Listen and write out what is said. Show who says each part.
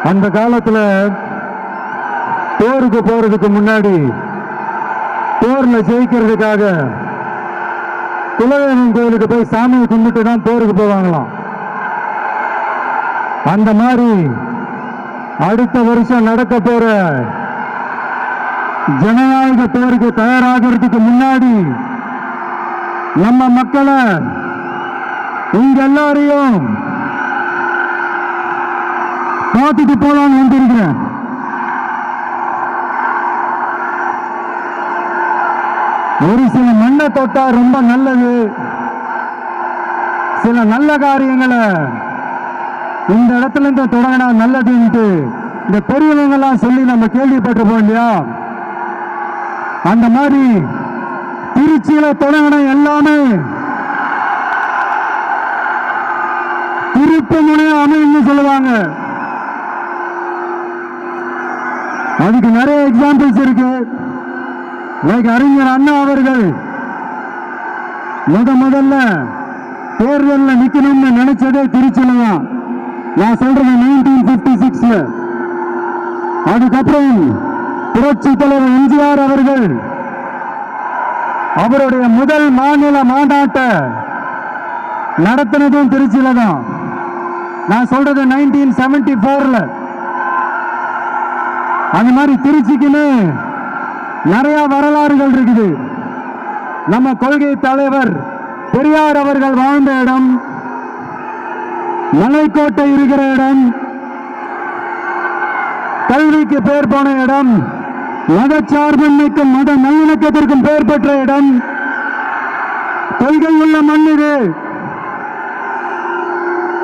Speaker 1: அந்த காலத்துல போருக்கு போறதுக்கு முன்னாடி போர்ல ஜெயிக்கிறதுக்காக குலதெய்வம் கோயிலுக்கு போய் சாமியை கும்பிட்டு தான் போருக்கு போவாங்களாம். அந்த மாதிரி அடுத்த வருஷம் நடக்க போற ஜனநாயக போருக்கு தயாராகிறதுக்கு முன்னாடி நம்ம மக்களை உங்க எல்லாரையும் பார்த்துட்டு போலான்னு வந்திருக்கிறேன். ஒரு சில மண்ணை தொட்டா ரொம்ப நல்லது, சில நல்ல காரியங்களை இந்த இடத்துல இருந்து தொடங்கினா நல்லதுன்ட்டு இந்த பெரியவங்க எல்லாம் சொல்லி நம்ம கேள்விப்பட்டிருப்போம் இல்லையா? அந்த மாதிரி திருச்சியில தொடங்கின எல்லாமே திருப்பு முனையா அமைன்னு சொல்லுவாங்க. அதுக்கு நிறைய எக்ஸாம்பிள்ஸ் இருக்கு. லைக் அறிஞர் அண்ணா அவர்கள் முதல்ல தேர்தலில் நிக்கணும்னு நினைச்சதே திருச்சியில தான். நான் சொல்றது 1956. அதுக்கப்புறம் புரட்சி தலைவர் எம்ஜிஆர் அவர்கள் அவருடைய முதல் மாநில மாநாட்டை நடத்தினதும் திருச்சியில தான். நான் சொல்றது 1974. அந்த மாதிரி திருச்சிக்குன்னு நிறைய வரலாறுகள் இருக்குது. நம்ம கொள்கை தலைவர் பெரியார் அவர்கள் வாழ்ந்த இடம், மலைக்கோட்டை இருக்கிற இடம், கல்விக்கு பெயர் போன இடம், மதச்சார்பின்மைக்கும் மத நல்லிணக்கத்திற்கும் பெயர் பெற்ற இடம், கொள்கை உள்ள மண் இது.